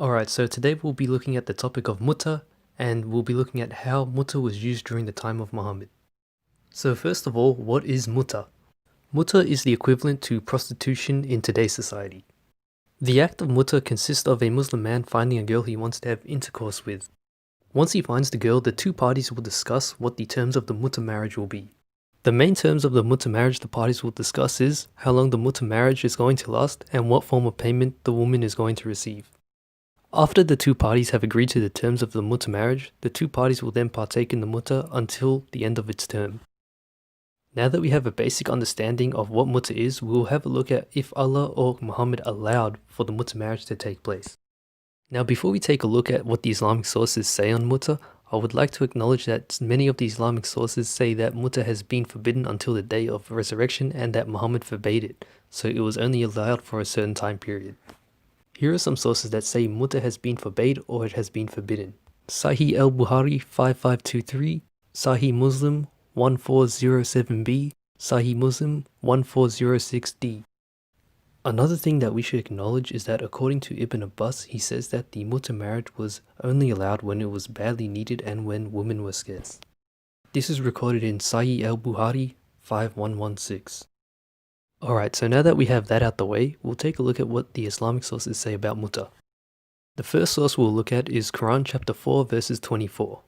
Alright, so today we'll be looking at the topic of Mut'ah, and we'll be looking at how Mut'ah was used during the time of Muhammad. So first of all, what is Mut'ah? Mut'ah is the equivalent to prostitution in today's society. The act of Mut'ah consists of a Muslim man finding a girl he wants to have intercourse with. Once he finds the girl, the two parties will discuss what the terms of the Mut'ah marriage will be. The main terms of the Mut'ah marriage the parties will discuss is how long the Mut'ah marriage is going to last and what form of payment the woman is going to receive. After the two parties have agreed to the terms of the Mut'ah marriage, the two parties will then partake in the Mut'ah until the end of its term. Now that we have a basic understanding of what Mut'ah is, we will have a look at if Allah or Muhammad allowed for the Mut'ah marriage to take place. Now before we take a look at what the Islamic sources say on Mut'ah, I would like to acknowledge that many of the Islamic sources say that Mut'ah has been forbidden until the day of resurrection and that Muhammad forbade it, so it was only allowed for a certain time period. Here are some sources that say Mut'ah has been forbade or it has been forbidden. Sahih al-Bukhari 5523, Sahih Muslim 1407b, Sahih Muslim 1406d. Another thing that we should acknowledge is that according to Ibn Abbas, he says that the Mut'ah marriage was only allowed when it was badly needed and when women were scarce. This is recorded in Sahih al-Bukhari 5116. Alright, so now that we have that out the way, we'll take a look at what the Islamic sources say about Mut'ah. The first source we'll look at is Quran chapter 4 verses 24.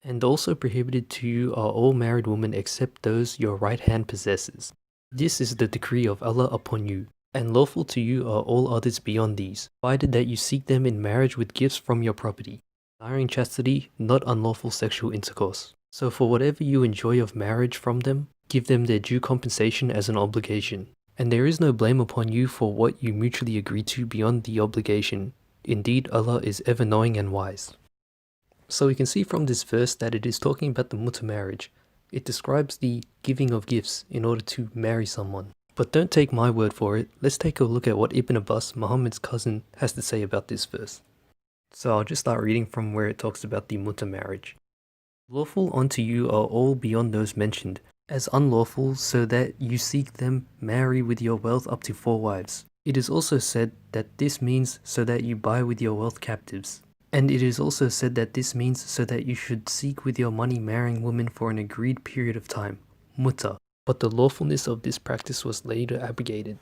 And also prohibited to you are all married women except those your right hand possesses. This is the decree of Allah upon you, and lawful to you are all others beyond these, provided that you seek them in marriage with gifts from your property, desiring chastity, not unlawful sexual intercourse. So for whatever you enjoy of marriage from them, give them their due compensation as an obligation. And there is no blame upon you for what you mutually agree to beyond the obligation. Indeed, Allah is ever knowing and wise. So we can see from this verse that it is talking about the Mut'ah marriage. It describes the giving of gifts in order to marry someone. But don't take my word for it, let's take a look at what Ibn Abbas, Muhammad's cousin, has to say about this verse. So I'll just start reading from where it talks about the Mut'ah marriage. Lawful unto you are all beyond those mentioned, as unlawful so that you seek them, marry with your wealth up to 4 wives. It is also said that this means so that you buy with your wealth captives. And it is also said that this means so that you should seek with your money marrying women for an agreed period of time, Mut'ah. But the lawfulness of this practice was later abrogated.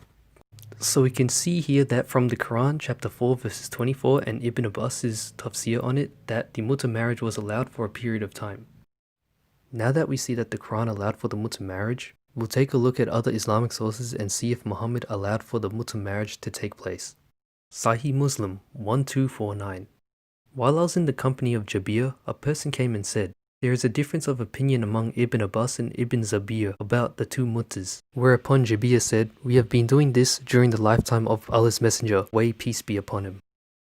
So we can see here that from the Quran chapter 4 verses 24 and Ibn Abbas's tafsir on it, that the Mut'ah marriage was allowed for a period of time. Now that we see that the Quran allowed for the Mut'ah marriage, we'll take a look at other Islamic sources and see if Muhammad allowed for the Mut'ah marriage to take place. Sahih Muslim 1249. While I was in the company of Jabir, a person came and said, there is a difference of opinion among Ibn Abbas and Ibn Zabir about the two Mut'ahs. Whereupon Jabir said, we have been doing this during the lifetime of Allah's Messenger, may peace be upon him.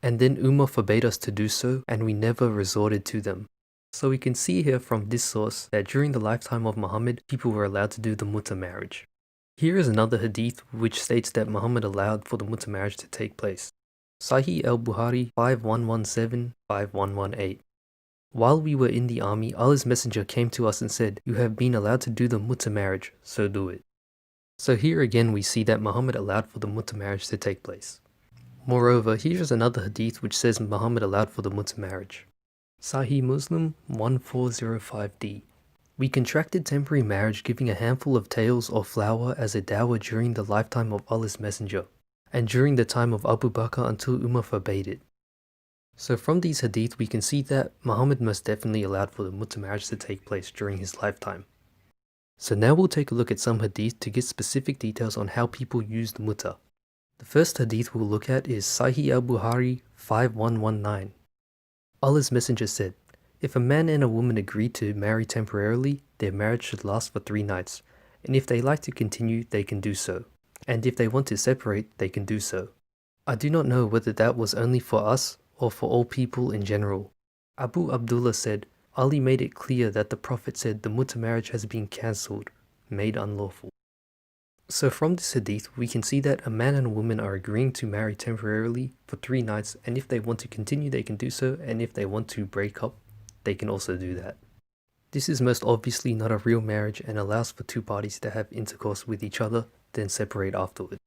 And then Umar forbade us to do so, and we never resorted to them. So we can see here from this source that during the lifetime of Muhammad, people were allowed to do the Mut'ah marriage. Here is another hadith which states that Muhammad allowed for the Mut'ah marriage to take place. Sahih al-Bukhari 5117-5118. While we were in the army, Allah's Messenger came to us and said, you have been allowed to do the Mut'ah marriage, so do it. So here again we see that Muhammad allowed for the Mut'ah marriage to take place. Moreover, here is another hadith which says Muhammad allowed for the Mut'ah marriage. Sahih Muslim 1405d. We contracted temporary marriage giving a handful of tails or flour as a dower during the lifetime of Allah's Messenger, and during the time of Abu Bakr until Umar forbade it. So from these hadith we can see that Muhammad most definitely allowed for the Mut'ah marriage to take place during his lifetime. So now we'll take a look at some hadith to get specific details on how people used Mut'ah. The first hadith we'll look at is Sahih al-Bukhari 5119. Allah's Messenger said, if a man and a woman agree to marry temporarily, their marriage should last for 3 nights, and if they like to continue, they can do so. And if they want to separate, they can do so. I do not know whether that was only for us or for all people in general. Abu Abdulla said, Ali made it clear that the Prophet said the Mut'ah marriage has been cancelled, made unlawful. So from this hadith, we can see that a man and a woman are agreeing to marry temporarily for 3 nights, and if they want to continue, they can do so, and if they want to break up, they can also do that. This is most obviously not a real marriage and allows for 2 parties to have intercourse with each other, then separate afterward.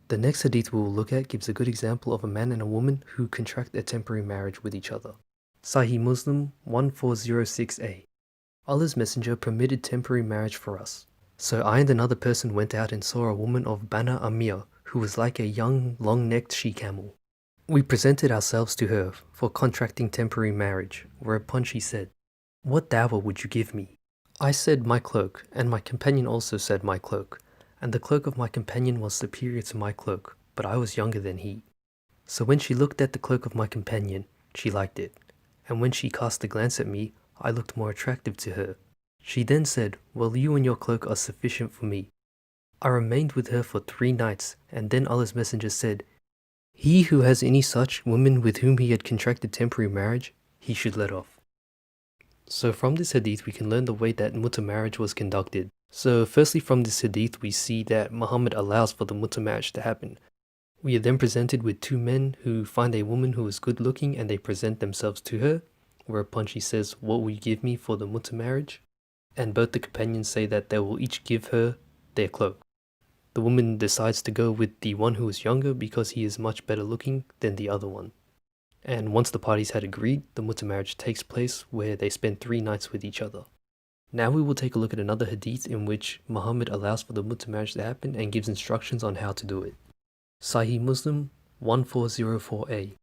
The next hadith we will look at gives a good example of a man and a woman who contract a temporary marriage with each other. Sahih Muslim 1406a. Allah's Messenger permitted temporary marriage for us. So I and another person went out and saw a woman of Bana Amir who was like a young, long-necked she-camel. We presented ourselves to her for contracting temporary marriage, whereupon she said, "What dawah would you give me?" I said, "My cloak," and my companion also said, "My cloak." And the cloak of my companion was superior to my cloak, but I was younger than he. So when she looked at the cloak of my companion, she liked it, and when she cast a glance at me, I looked more attractive to her. She then said, "Well, you and your cloak are sufficient for me." I remained with her for 3 nights, and then Allah's Messenger said, "He who has any such woman with whom he had contracted temporary marriage, he should let off." So from this hadith we can learn the way that Mut'ah marriage was conducted. So firstly, from this hadith we see that Muhammad allows for the Mut'ah marriage to happen. We are then presented with 2 men who find a woman who is good looking and they present themselves to her, whereupon she says, "What will you give me for the Mut'ah marriage?" And both the companions say that they will each give her their cloak. The woman decides to go with the one who is younger because he is much better looking than the other one. And once the parties had agreed, the Mut'ah marriage takes place where they spend 3 nights with each other. Now we will take a look at another hadith in which Muhammad allows for the Mut'ah marriage to happen and gives instructions on how to do it. Sahih Muslim 1404a.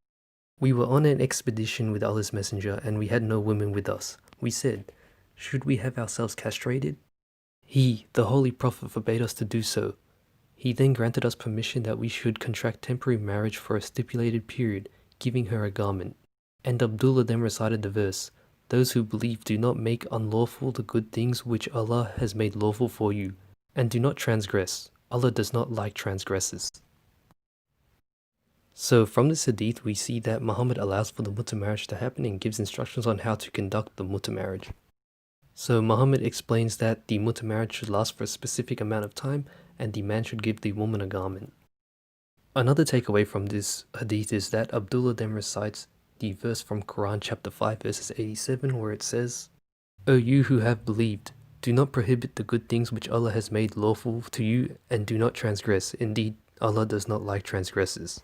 We were on an expedition with Allah's Messenger and we had no women with us. We said, "Should we have ourselves castrated?" He, the Holy Prophet, forbade us to do so. He then granted us permission that we should contract temporary marriage for a stipulated period, giving her a garment. And Abdulla then recited the verse, "Those who believe do not make unlawful the good things which Allah has made lawful for you, and do not transgress. Allah does not like transgressors." So from this hadith we see that Muhammad allows for the Mut'ah marriage to happen and gives instructions on how to conduct the Mut'ah marriage. So Muhammad explains that the Mut'ah marriage should last for a specific amount of time and the man should give the woman a garment. Another takeaway from this hadith is that Abdullah then recites the verse from Quran chapter 5 verses 87 where it says, "O you who have believed, do not prohibit the good things which Allah has made lawful to you and do not transgress. Indeed, Allah does not like transgressors."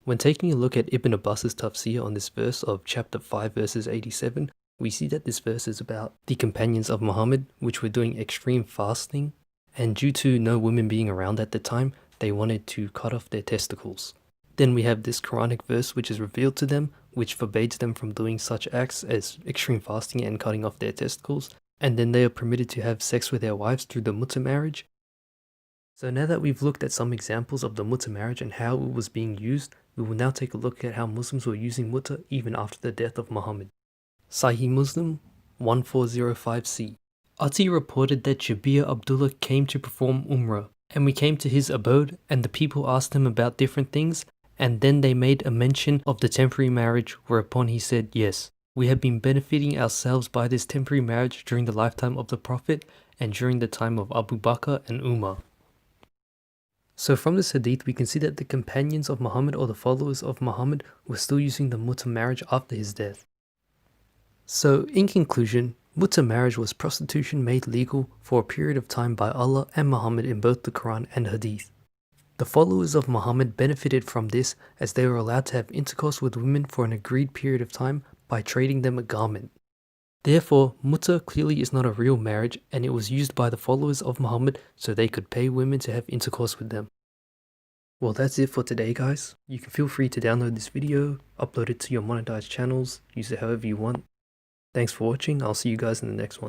When taking a look at Ibn Abbas's tafsir on this verse of chapter 5 verses 87, we see that this verse is about the companions of Muhammad which were doing extreme fasting, and due to no women being around at the time, they wanted to cut off their testicles. Then we have this Quranic verse which is revealed to them, which forbids them from doing such acts as extreme fasting and cutting off their testicles, and then they are permitted to have sex with their wives through the Mut'ah marriage. So now that we've looked at some examples of the Mut'ah marriage and how it was being used, we will now take a look at how Muslims were using Mut'ah even after the death of Muhammad. Sahih Muslim 1405c. Ati reported that Jabir Abdullah came to perform Umrah, and we came to his abode, and the people asked him about different things, and then they made a mention of the temporary marriage, whereupon he said, "Yes, we have been benefiting ourselves by this temporary marriage during the lifetime of the Prophet and during the time of Abu Bakr and Umar." So from this hadith we can see that the companions of Muhammad or the followers of Muhammad were still using the Mut'ah marriage after his death. So in conclusion, Mut'ah marriage was prostitution made legal for a period of time by Allah and Muhammad in both the Quran and Hadith. The followers of Muhammad benefited from this as they were allowed to have intercourse with women for an agreed period of time by trading them a garment. Therefore, Mut'ah clearly is not a real marriage and it was used by the followers of Muhammad so they could pay women to have intercourse with them. Well, that's it for today guys. You can feel free to download this video, upload it to your monetized channels, use it however you want. Thanks for watching, I'll see you guys in the next one.